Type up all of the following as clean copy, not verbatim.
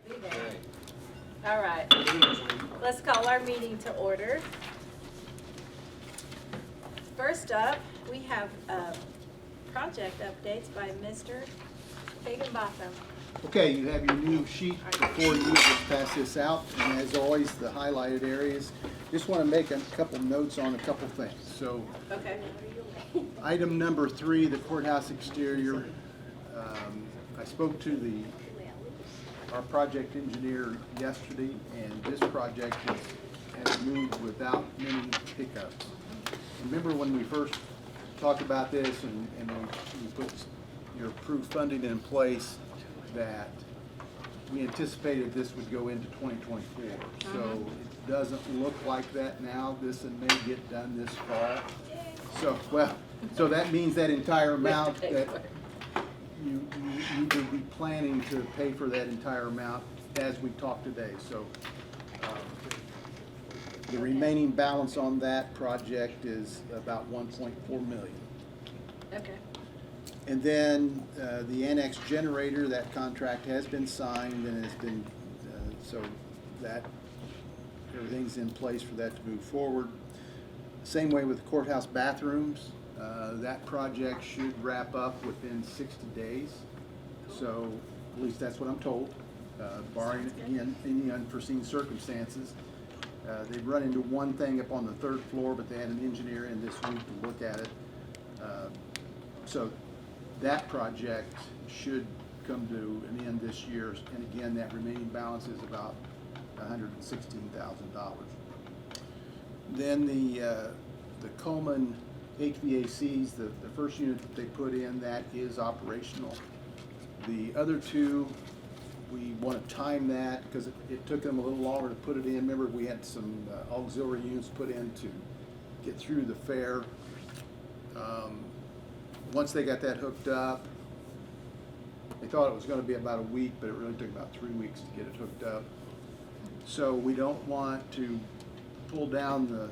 Be there. All right, let's call our meeting to order. First up, we have project updates by Mr. Higginbotham. Okay, you have your new sheet before you. Just pass this out, and as always, the highlighted areas. Just want to make a couple notes on a couple things. So, Okay. item number 3, the courthouse exterior. I spoke to our project engineer yesterday, and this project has moved without many hiccups. Remember when we first talked about this and we put your approved funding in place, that we anticipated this would go into 2024. So it doesn't look like that now. This may get done this fall. So that means that entire amount that you will be planning to pay for that entire amount as we talk today. So the remaining balance on that project is about 1.4 million. Okay. And then the annex generator, that contract has been signed and has been, so that everything's in place for that to move forward. Same way with courthouse bathrooms. That project should wrap up within 60 days. So at least that's what I'm told, barring again any unforeseen circumstances. They've run into one thing up on the 3rd floor, but they had an engineer in this week to look at it. So that project should come to an end this year, and again, that remaining balance is about $116,000. Then the Coleman HVACs, the first unit that they put in, that is operational. The other two, we want to time that because it took them a little longer to put it in. Remember, we had some auxiliary units put in to get through the fair. Once they got that hooked up, they thought it was going to be about a week, but it really took about 3 weeks to get it hooked up. So we don't want to pull down the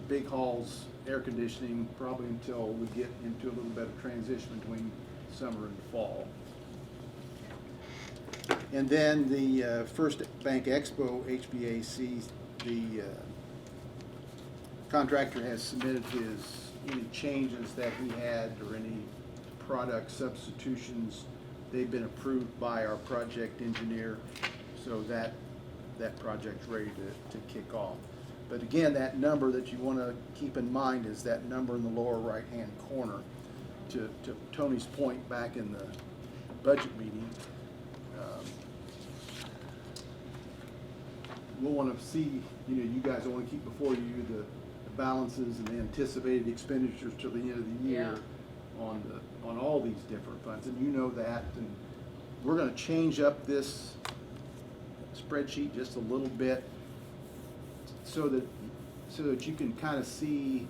big hall's air conditioning probably until we get into a little bit of transition between summer and fall. And then the First Bank Expo HVAC, the contractor has submitted any changes that he had or any product substitutions. They've been approved by our project engineer, so that project's ready to kick off. But again, that number that you want to keep in mind is that number in the lower right-hand corner. To Tony's point back in the budget meeting, we'll want to see, you guys will want to keep before you the balances and the anticipated expenditures till the end of the year on all these different funds, and you know that. And we're going to change up this spreadsheet just a little bit so that you can kind of see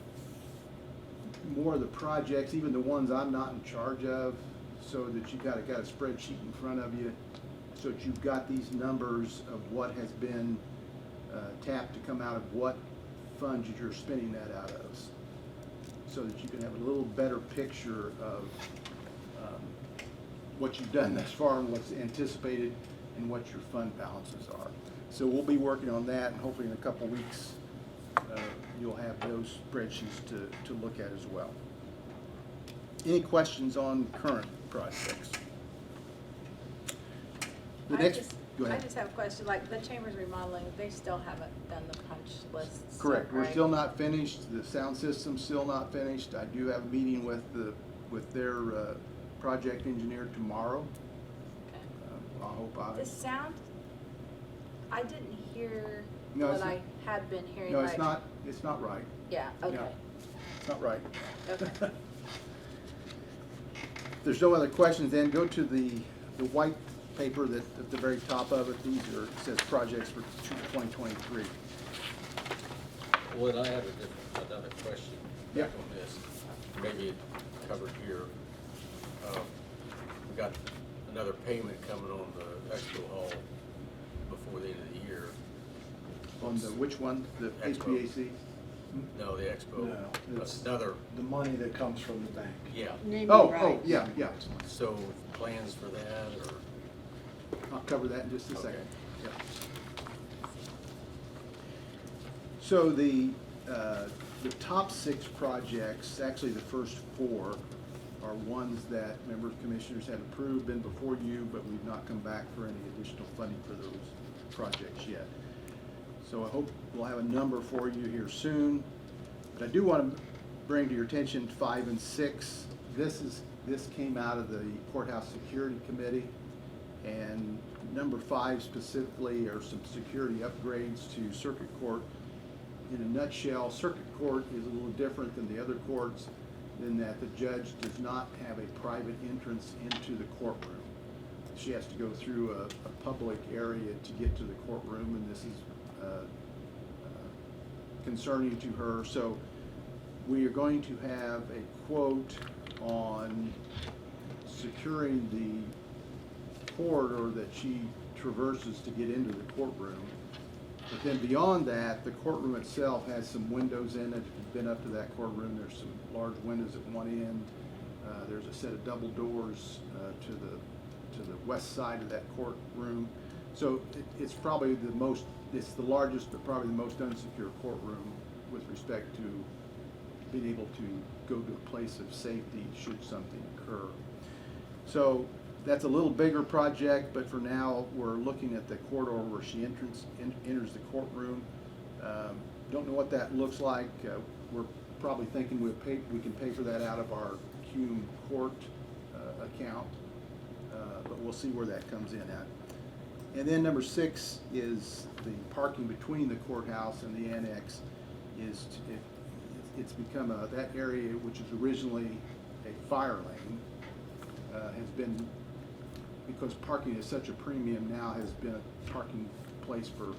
more of the projects, even the ones I'm not in charge of, so that you've got a spreadsheet in front of you, so that you've got these numbers of what has been tapped to come out of what funds you're spending that out of, so that you can have a little better picture of what you've done thus far and what's anticipated and what your fund balances are. So we'll be working on that, and hopefully in a couple weeks you'll have those spreadsheets to look at as well. Any questions on current projects? Go ahead. I just have a question, like the Chamber's remodeling, they still haven't done the punch lists. Correct. We're right? still not finished. The sound system's still not finished. I do have a meeting with their project engineer tomorrow. Okay. I hope The sound, I didn't hear No, what it's- I had been hearing. No, like, it's not right. Yeah, okay. Yeah. It's not right. Okay. If there's no other questions, then go to the white paper that at the very top of it. These are, it says projects for 2023. Would I have another question Yeah. back on this? Maybe it covered here. We got another payment coming on the expo hall before the end of the year. On the, which one? The Expo. HVAC? No, the expo. No, it's Another, the money that comes from the bank. yeah. Oh, yeah. So plans for that, or I'll cover that in just a second. Okay. Yep. So the top 6 projects, actually the first 4, are ones that members, commissioners have approved, been before you, but we've not come back for any additional funding for those projects yet. So I hope we'll have a number for you here soon. But I do want to bring to your attention 5 and 6. This came out of the Courthouse Security Committee, and number 5 specifically are some security upgrades to Circuit Court. In a nutshell, Circuit Court is a little different than the other courts in that the judge does not have a private entrance into the courtroom. She has to go through a public area to get to the courtroom, and this is concerning to her. So we are going to have a quote on securing the corridor that she traverses to get into the courtroom. But then beyond that, the courtroom itself has some windows in it. If you've been up to that courtroom, there's some large windows at one end. There's a set of double doors to the west side of that courtroom. So it's probably it's the largest, but probably the most unsecure courtroom with respect to being able to go to a place of safety should something occur. So that's a little bigger project, but for now, we're looking at the corridor where she enters the courtroom. Don't know what that looks like. We're probably thinking we can pay for that out of our Cume Court account, but we'll see where that comes in at. And then number 6 is the parking between the courthouse and the annex. It's become that area, which is originally a fire lane, has been, because parking is such a premium now, has been a parking place for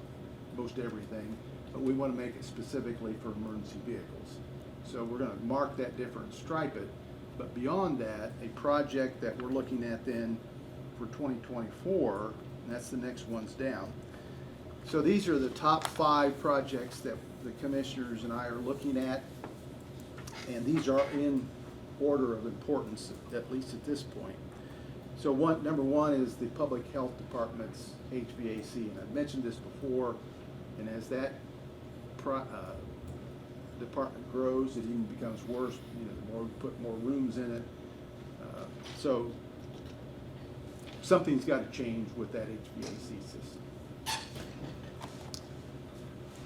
most everything, but we want to make it specifically for emergency vehicles. So we're going to mark that different, stripe it, but beyond that, a project that we're looking at then for 2024, and that's the next ones down. So these are the top 5 projects that the commissioners and I are looking at, and these are in order of importance, at least at this point. So number 1 is the Public Health Department's HVAC, and I've mentioned this before, and as that department grows, it even becomes worse, the more we put more rooms in it. So something's got to change with that HVAC system.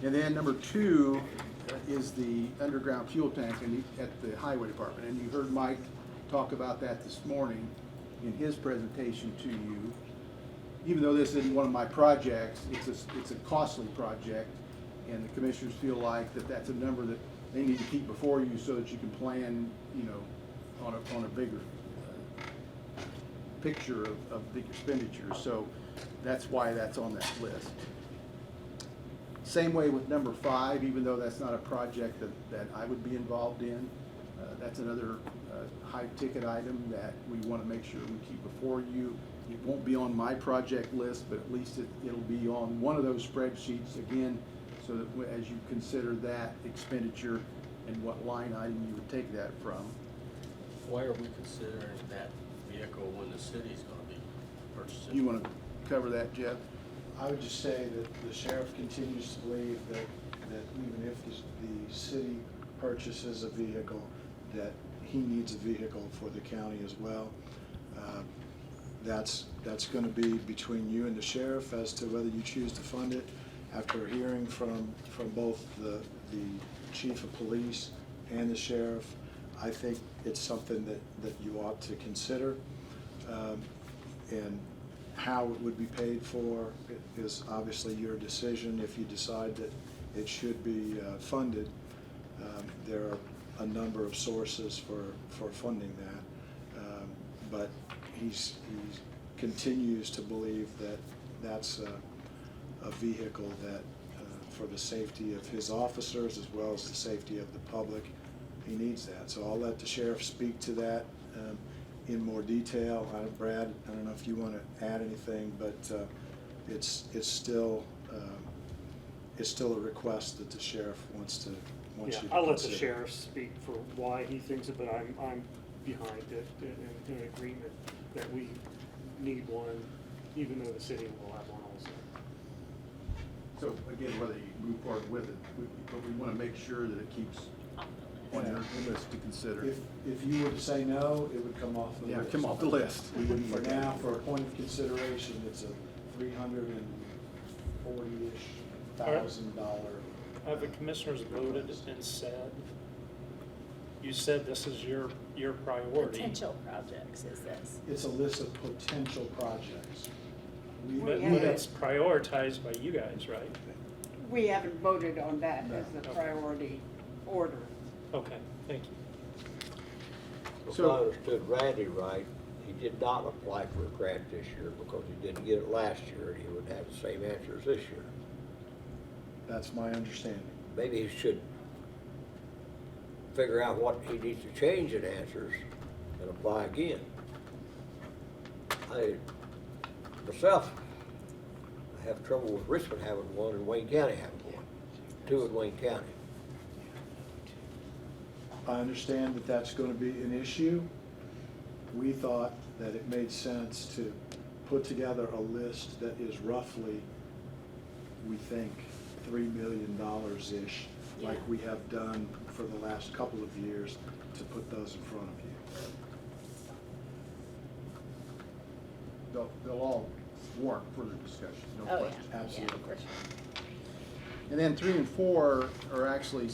And then number 2 is the underground fuel tank at the Highway Department, and you heard Mike talk about that this morning in his presentation to you. Even though this isn't one of my projects, it's a costly project, and the commissioners feel like that's a number that they need to keep before you so that you can plan, on a bigger picture of big expenditures. So that's why that's on that list. Same way with number 5, even though that's not a project that I would be involved in. That's another high-ticket item that we want to make sure we keep before you. It won't be on my project list, but at least it'll be on one of those spreadsheets again, so that as you consider that expenditure and what line item you would take that from. Why are we considering that vehicle when the city's gonna be purchasing? You want to cover that, Jeff? I would just say that the sheriff continues to believe that even if the city purchases a vehicle, that he needs a vehicle for the county as well. That's going to be between you and the sheriff as to whether you choose to fund it. After hearing from both the chief of police and the sheriff, I think it's something that you ought to consider. And how it would be paid for is obviously your decision. If you decide that it should be funded, there are a number of sources for funding that. But he continues to believe that that's a vehicle that for the safety of his officers as well as the safety of the public, he needs that. So I'll let the sheriff speak to that in more detail. Brad, I don't know if you want to add anything, but it's still a request that the sheriff wants you to consider. I'll let the sheriff speak for why he thinks it, but I'm behind it in agreement that we need one even though the city will have one also. So again, whether you move forward with it, but we want to make sure that it keeps on your list to consider. If you were to say no, it would come off the Yeah, list. come off the list. We wouldn't, for now, for a point of consideration, it's a $340-ish thousand. Have the commissioners voted and said, you said this is your priority. Potential projects is this. It's a list of potential projects. But it's prioritized by you guys, right? We haven't voted on that as a priority order. Okay, thank you. If So- I understood Randy right, he did not apply for a grant this year because he didn't get it last year, and he would have the same answers this year. That's my understanding. Maybe he should figure out what he needs to change in answers and apply again. Myself, I have trouble with Richmond having one and Wayne County having one. Two in Wayne County. I understand that that's going to be an issue. We thought that it made sense to put together a list that is roughly, we think, $3 million-ish, like we have done for the last couple of years, to put those in front of you. They'll all warrant further discussion, no Oh, question. yeah. Absolutely. Yeah, for sure. And then 3 and 4 are actually,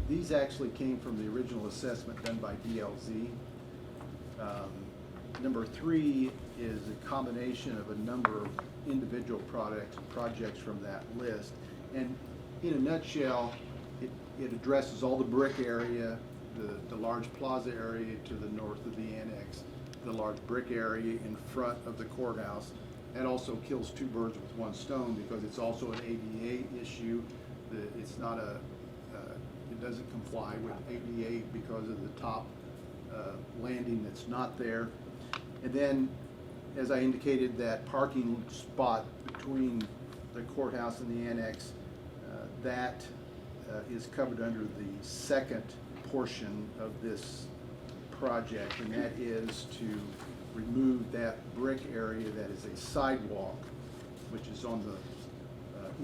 these actually came from the original assessment done by DLZ. Number 3 is a combination of a number of individual projects from that list. And in a nutshell, it addresses all the brick area, the large plaza area to the north of the annex, the large brick area in front of the courthouse. That also kills two birds with one stone because it's also an ADA issue. It's not it doesn't comply with ADA because of the top landing that's not there. And then, as I indicated, that parking spot between the courthouse and the annex, that is covered under the second portion of this project, and that is to remove that brick area that is a sidewalk, which is on the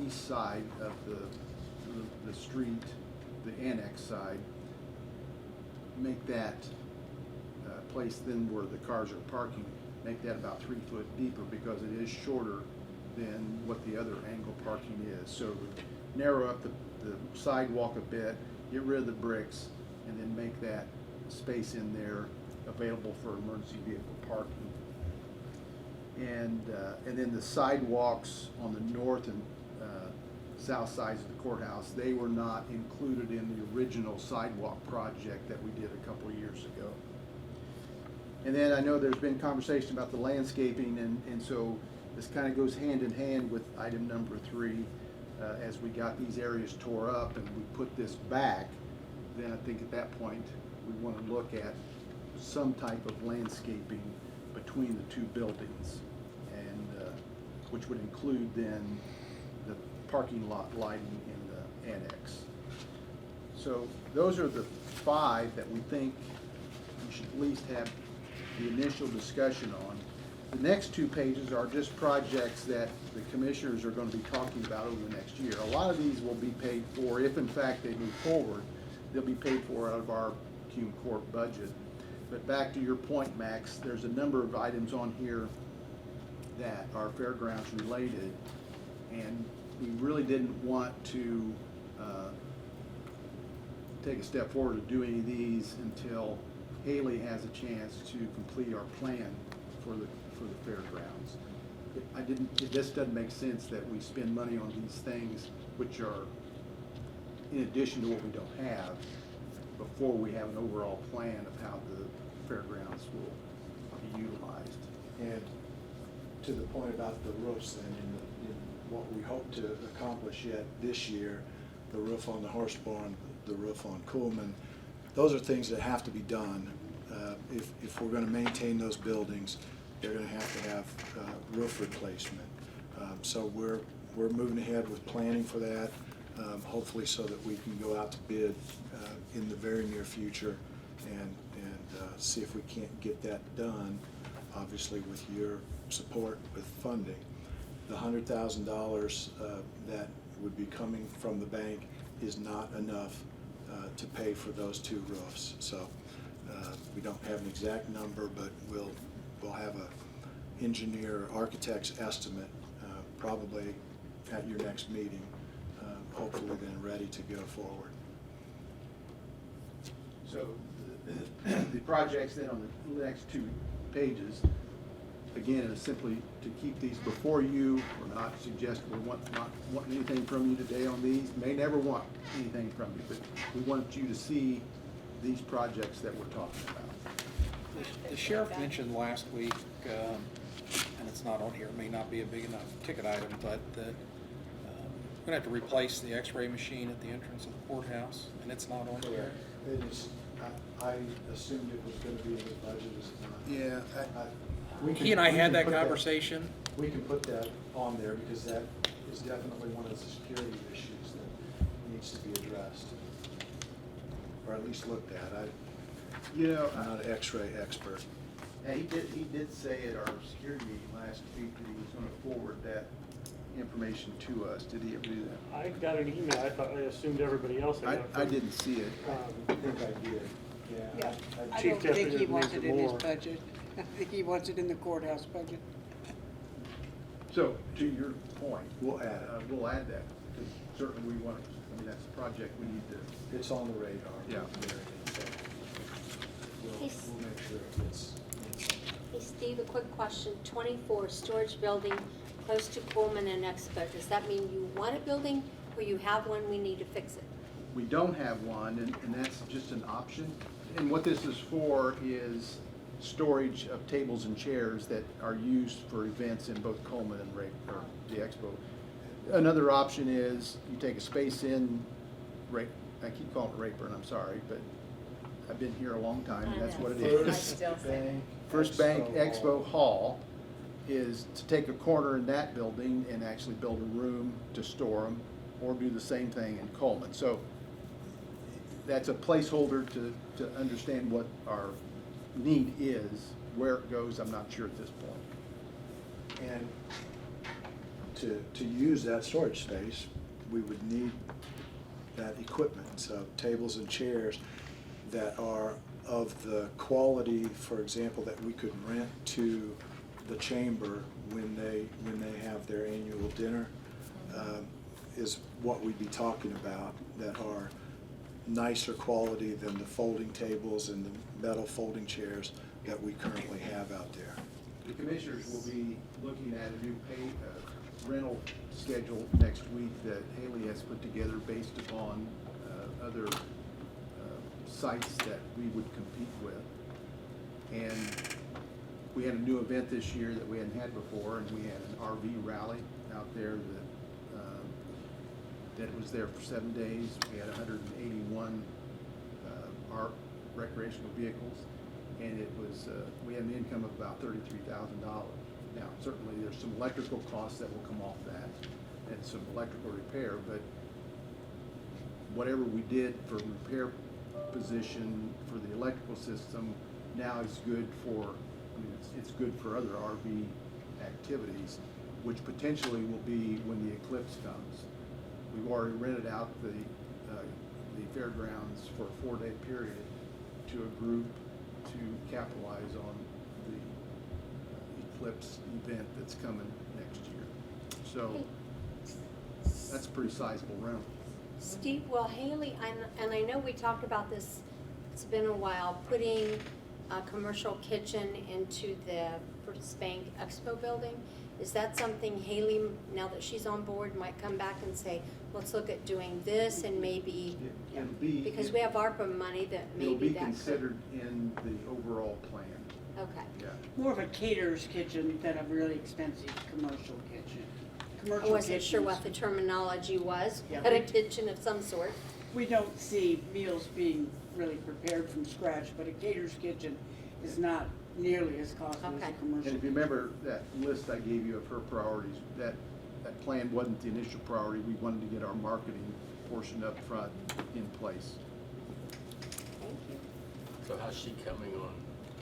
east side of the street, the annex side. Make that place then where the cars are parking, make that about 3 foot deeper because it is shorter than what the other angle parking is. So narrow up the sidewalk a bit, get rid of the bricks, and then make that space in there available for emergency vehicle parking. And then the sidewalks on the north and south sides of the courthouse, they were not included in the original sidewalk project that we did a couple of years ago. And then I know there's been conversation about the landscaping, and so this kind of goes hand in hand with item number 3. As we got these areas tore up and we put this back, then I think at that point we want to look at some type of landscaping between the two buildings, and which would include then the parking lot lighting in the annex. So those are the 5 that we think we should at least have the initial discussion on. The next 2 pages are just projects that the commissioners are going to be talking about over the next year. A lot of these will be paid for, if in fact they move forward, they'll be paid for out of our Cume Court budget. But back to your point, Max, there's a number of items on here that are fairgrounds related, and we really didn't want to take a step forward to do any of these until Haley has a chance to complete our plan for the fairgrounds. It just doesn't make sense that we spend money on these things which are in addition to what we don't have before we have an overall plan of how the fairgrounds will be utilized. And to the point about the roofs, then, in what we hope to accomplish yet this year, the roof on the horse barn, the roof on Coolman, those are things that have to be done. If we're going to maintain those buildings, they're going to have roof replacement. So we're moving ahead with planning for that, hopefully so that we can go out to bid in the very near future and see if we can't get that done, obviously with your support with funding. The $100,000 that would be coming from the bank is not enough to pay for those 2 roofs. So we don't have an exact number, but we'll have a engineer, architect's estimate probably at your next meeting, hopefully then ready to go forward. So the projects then on the next 2 pages, again, is simply to keep these before you. We're not suggesting we not want anything from you today on these. May never want anything from you, but we want you to see these projects that we're talking about. The sheriff mentioned last week, and it's not on here, it may not be a big enough ticket item, but that we're gonna have to replace the x-ray machine at the entrance of the courthouse, and it's not on here. It is, I assumed it was gonna be in the budget, is it not? Yeah, We can- He and I we had can that put conversation. We can put that on there because that is definitely one of the security issues that needs to be addressed. Or at least looked at. I'm not an x-ray expert. Yeah, he did say at our security meeting last week that he was gonna forward that information to us. Did he ever do that? I got an email, I assumed everybody else had it. I didn't see it. I think I did, yeah. Yeah, I Chief don't think Deputy he wants needs it it in his more. budget. I think he wants it in the courthouse budget. So, to your point. We'll add it. We'll add that, because certainly we want, that's a project we need to. It's on the radar. Yeah. So We'll make sure it's. Hey Steve, a quick question. 24, storage building close to Coleman and Expo. Does that mean you want a building or you have one, we need to fix it? We don't have one, and that's just an option. And what this is for is storage of tables and chairs that are used for events in both Coleman and or the Expo. Another option is you take a space in, I keep calling it Rayburn, I'm sorry, but I've been here a long time, and that's what it I is. still say. First Bank Expo Hall is to take a corner in that building and actually build a room to store them, or do the same thing in Coleman. So that's a placeholder to understand what our need is. Where it goes, I'm not sure at this point. And to use that storage space, we would need that equipment, so tables and chairs that are of the quality, for example, that we could rent to the chamber when they have their annual dinner, is what we'd be talking about, that are nicer quality than the folding tables and the metal folding chairs that we currently have out there. The commissioners will be looking at a new rental schedule next week that Haley has put together based upon other sites that we would compete with. And we had a new event this year that we hadn't had before, and we had an RV rally out there that was there for 7 days. We had 181 our recreational vehicles, and it was we had an income of about $33,000. Now, certainly there's some electrical costs that will come off that, and some electrical repair, but whatever we did for repair position for the electrical system now is good for, I mean, it's good for other RV activities, which potentially will be when the eclipse comes. We've already rented out the fairgrounds for a 4-day period to a group to capitalize on the eclipse event that's coming next year. So that's a pretty sizable rental. Steve, well, Haley, and I know we talked about this, it's been a while, putting a commercial kitchen into the First Bank Expo building. Is that something Haley, now that she's on board, might come back and say, let's look at doing this and maybe, It'll be, because we have ARPA money that maybe that it'll be considered in the overall plan, Okay. yeah. More of a caterer's kitchen than a really expensive commercial kitchen. I Commercial wasn't sure kitchens, what the terminology was, Yeah. but a kitchen of some sort. we don't see meals being really prepared from scratch, but a caterer's kitchen is not nearly as costly as Okay. a commercial. And if you remember that list I gave you of her priorities, that plan wasn't the initial priority. We wanted to get our marketing portion up front in place. Thank you. So how's she coming on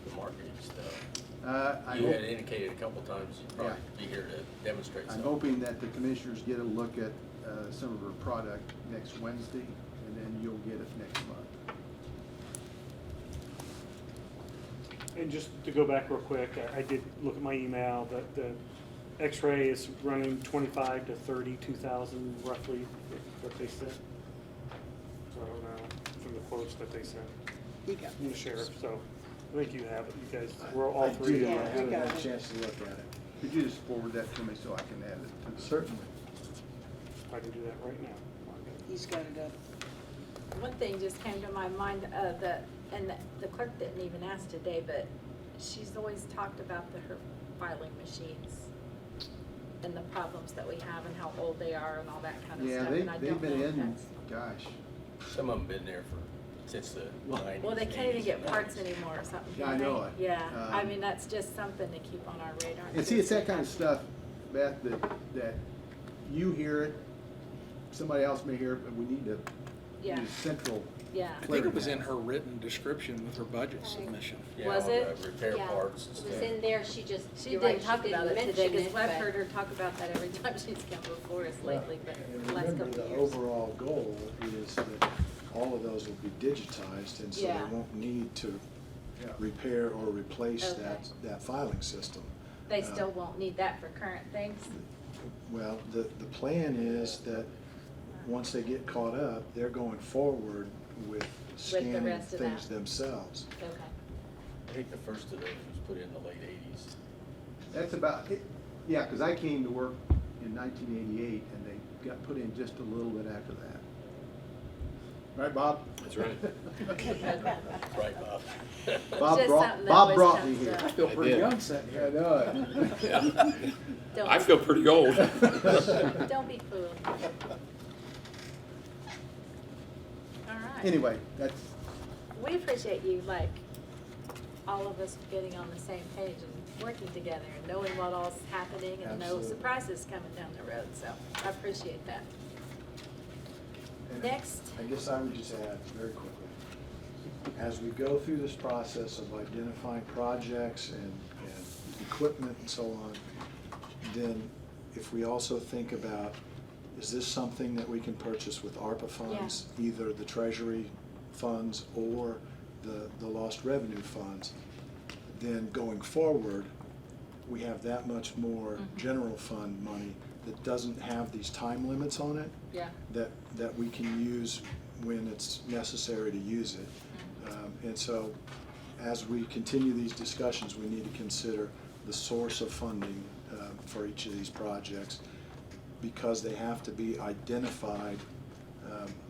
the marketing stuff? I You hope- had indicated a couple times you'd probably be here to demonstrate I'm something. hoping that the commissioners get a look at some of her product next Wednesday, and then you'll get it next month. And just to go back real quick, I did look at my email, that the X-ray is running 25 to 32,000 roughly, what they said. So I don't know, from the quotes that they sent You got from the sheriff, so I think you have it, you guys, we're I all do, three. I Yeah, I haven't got had a it. chance to look at it. Could you just forward that to me so I can add it to the? Certainly. I can do that right now. He's got it up. One thing just came to my mind, the clerk didn't even ask today, but she's always talked about her filing machines and the problems that we have and how old they are and all that kind of Yeah, stuff. and I they've don't been know if in, that's- gosh, Some of them been there since the 90s. Well, they can't even 80s, get parts 90s. anymore or something. Yeah, can I know they? it. Yeah, I Um, mean, that's just something to keep on our radar. and see, it's that kind of stuff, Beth, that you hear it, somebody else may hear it, but we need to Yeah. use central. Yeah. I think it was in her written description with her budget submission. Yeah, Was on it? the repair Yeah, parts and it was stuff. in there, she just, She you're didn't right, talk she about didn't it today, mention because it, I've but- heard her talk about that every time she's come before us lately, but And the last remember, couple of the years. overall goal is that all of those will be digitized, and so Yeah. they won't need to Yeah. repair or replace Okay. that filing system. They Uh, still won't need that for current things? Well, the plan is that once they get caught up, they're going forward with scanning rest of things that. themselves. Okay. I think the first of those was put in the late 80s. That's about it. Yeah, because I came to work in 1988, and they got put in just a little bit after that. Right, Bob? That's right. Right, Bob. Bob Just brought, something that Bob always brought me comes here. up. I feel I pretty did. young sitting I here. know it. Don't- I feel pretty old. Don't be fooled. All right. Anyway, that's, We appreciate you, like, all of us getting on the same page and working together and knowing what all's happening and no Absolutely. surprises coming down the road, so I appreciate that. And Next. I guess I would just add very quickly, as we go through this process of identifying projects and equipment and so on, then if we also think about, is this something that we can purchase with ARPA funds? Either the treasury funds or the lost revenue funds, then going forward, we have that much more general fund money that doesn't have these time limits on it, Yeah. that we can use when it's necessary to use it. And so, as we continue these discussions, we need to consider the source of funding for each of these projects, because they have to be identified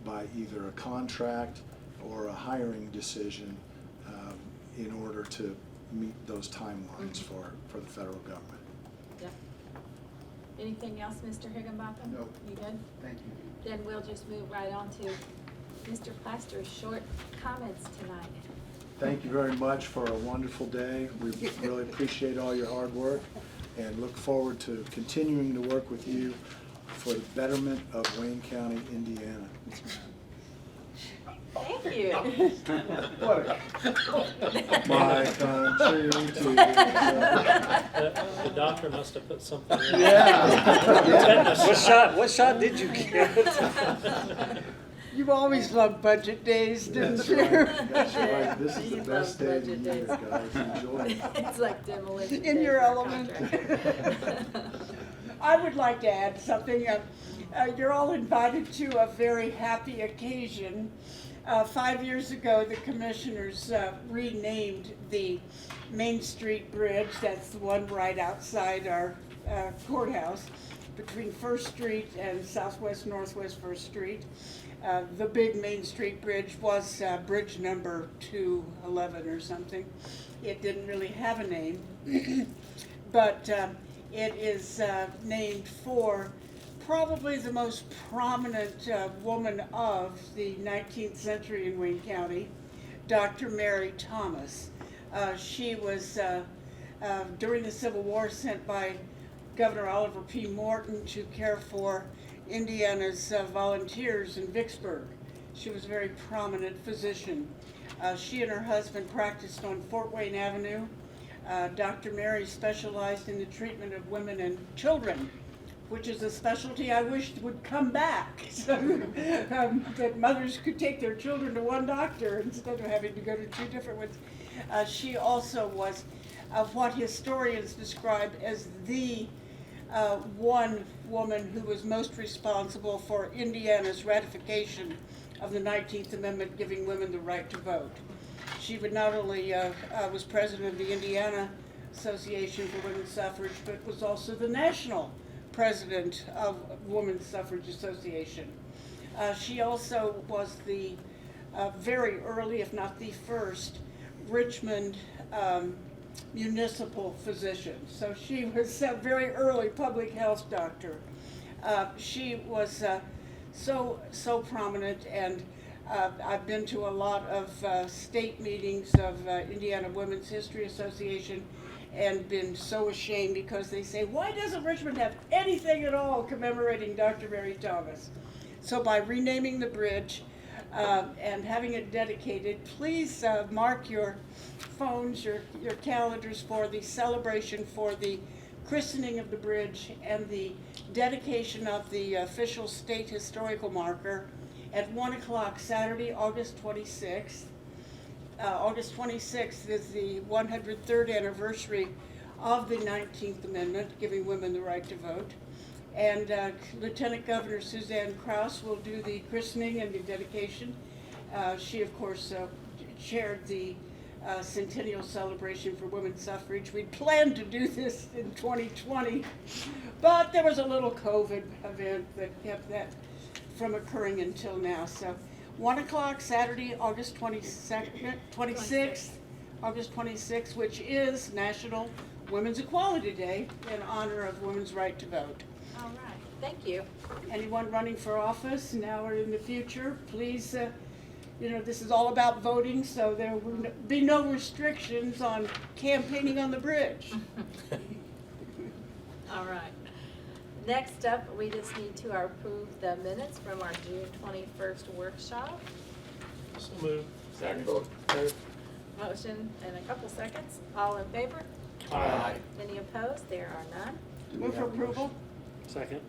by either a contract or a hiring decision in order to meet those timelines for the federal government. Yeah. Anything else, Mr. Higginbotham? No. You good? thank you. Then we'll just move right on to Mr. Plaster's short comments tonight. Thank you very much for a wonderful day. We really appreciate all your hard work and look forward to continuing to work with you for the betterment of Wayne County, Indiana. Thank you. My country to The doctor must have put something in. Yeah. What shot did you get? You've always loved budget days, didn't That's you? right, that's right. This is He the loves best day of the budget year, days. guys. Enjoy it. It's like demolition. In day your for a element. contract. I would like to add something. You're all invited to a very happy occasion. 5 years ago, the commissioners renamed the Main Street Bridge, that's the one right outside our courthouse, between First Street and Northwest First Street. The big Main Street Bridge was bridge number 211 or something. It didn't really have a name, but it is named for probably the most prominent woman of the 19th century in Wayne County, Dr. Mary Thomas. She was, during the Civil War, sent by Governor Oliver P. Morton to care for Indiana's volunteers in Vicksburg. She was a very prominent physician. She and her husband practiced on Fort Wayne Avenue. Dr. Mary specialized in the treatment of women and children, which is a specialty I wish would come back, so that mothers could take their children to one doctor instead of having to go to two different ones. She also was what historians describe as the one woman who was most responsible for Indiana's ratification of the 19th Amendment, giving women the right to vote. She would not only was president of the Indiana Association for Women's Suffrage, but was also the national president of Women's Suffrage Association. She also was the very early, if not the first, Richmond municipal physician. So she was a very early public health doctor. She was so prominent, and I've been to a lot of state meetings of Indiana Women's History Association and been so ashamed because they say, why doesn't Richmond have anything at all commemorating Dr. Mary Thomas? So by renaming the bridge and having it dedicated, please mark your phones, your calendars for the celebration for the christening of the bridge and the dedication of the official state historical marker at 1 o'clock Saturday, August 26th. August 26th is the 103rd anniversary of the 19th Amendment, giving women the right to vote. And Lieutenant Governor Suzanne Kraus will do the christening and the dedication. She, of course, chaired the centennial celebration for women's suffrage. We planned to do this in 2020, but there was a little COVID event that kept that from occurring until now. So 1 o'clock Saturday, August 26th, August 26th, which is National Women's Equality Day in honor of women's right to vote. All right, thank you. Anyone running for office now or in the future, please, this is all about voting, so there will be no restrictions on campaigning on the bridge. All right. Next up, we just need to approve the minutes from our June 21st workshop. So moved. Second vote. Motion in a couple seconds. All in favor? Aye. Any opposed? There are none. Do we Move for have a motion? approval. Second.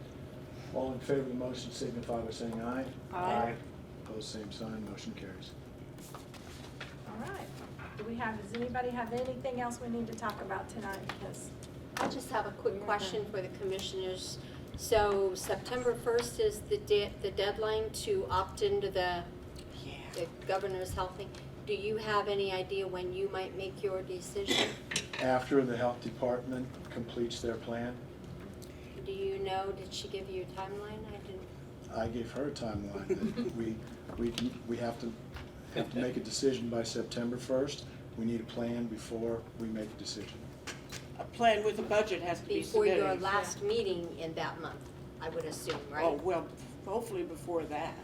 All in favor of the motion signify by saying aye. Aye. Opposed, same sign, motion carries. All right. Does anybody have anything else we need to talk about tonight? Because I just have a quick question for the commissioners. So September 1st is the deadline to opt into the governor's health thing. Do you have any idea when you might make your decision? After the health department completes their plan, Do you know, did she give you a timeline? I didn't. I gave her a timeline that we have to make a decision by September 1st. We need a plan before we make a decision. A plan with a budget has to be Before submitted. your last meeting in that month, I would assume, right? Oh, well, hopefully before that.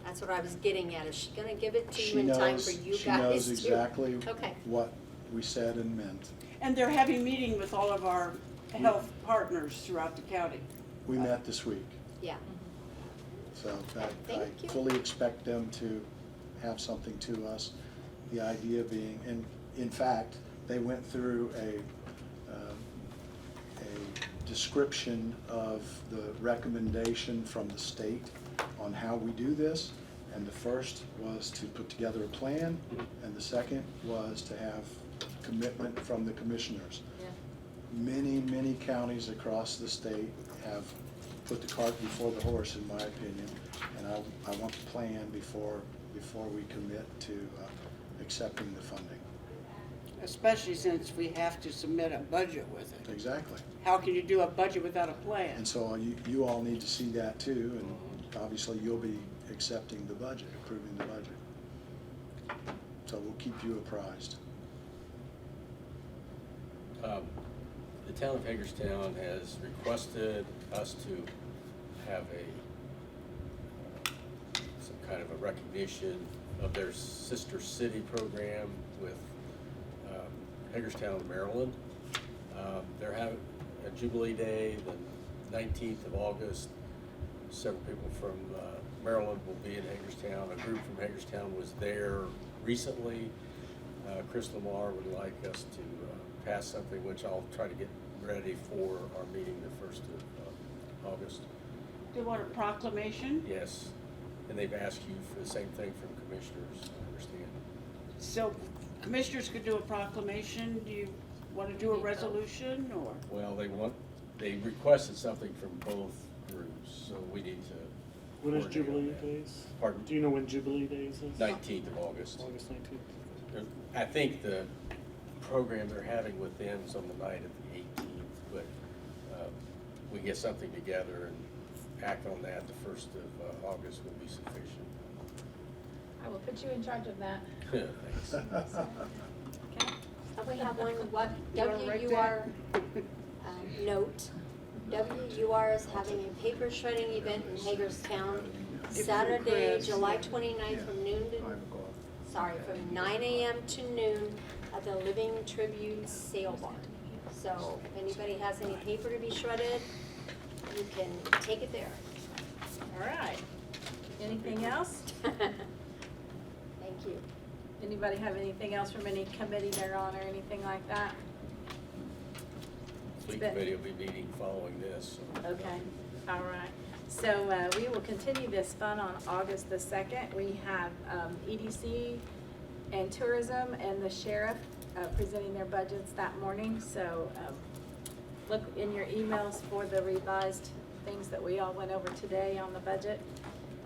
That's what I was getting at. Is she gonna give it to She you in time knows, for you guys she knows to? exactly Okay. what we said and meant. And they're having meeting with all of our health partners throughout the county. We met this week, Yeah. so Thank I you. fully expect them to have something to us. The idea being, and in fact, they went through a description of the recommendation from the state on how we do this. And the first was to put together a plan, and the second was to have commitment from the commissioners. yeah. Many counties across the state have put the cart before the horse, in my opinion, and I want the plan before we commit to accepting the funding. Especially since we have to submit a budget with it. Exactly. How can you do a budget without a plan? And so you all need to see that too, and obviously you'll be accepting the budget, approving the budget. So we'll keep you apprised. The town of Hagerstown has requested us to have some kind of a recognition of their sister city program with Hagerstown, Maryland. They're having a Jubilee Day, the 19th of August. Several people from Maryland will be in Hagerstown. A group from Hagerstown was there recently. Chris Lamar would like us to pass something, which I'll try to get ready for our meeting the 1st of August. They want a proclamation? Yes, and they've asked you for the same thing from commissioners, I understand. So commissioners could do a proclamation. Do you want to do a resolution or? Well, they requested something from both groups, so we need to. When is coordinate on Jubilee that. Days? Pardon? Do you know when Jubilee Days is? 19th of August. August 19th. I think the program they're having with them is on the night of the 18th, but we get something together and act on that, the 1st of August will be sufficient. I will put you in charge of that. Thanks. Okay? We have one, what, You wanna write WUR, note. WUR is having a paper shredding event in Hagerstown, Saturday, Chris. July 29th from noon to, from 9 a.m. to noon at the Living Tribute Sale Barn. So if anybody has any paper to be shredded, you can take it there. All right. Anything else? Thank you. Anybody have anything else from any committee they're on or anything like that? Fleet been- committee will be meeting following this. So. Okay, all right. So we will continue this fun on August the 2nd. We have EDC and tourism and the sheriff presenting their budgets that morning. So look in your emails for the revised things that we all went over today on the budget.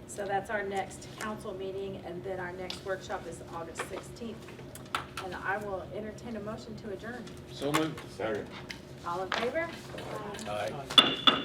So that's our next council meeting, and then our next workshop is August 16th. And I will entertain a motion to adjourn. So moved. Second. All in favor? Aye.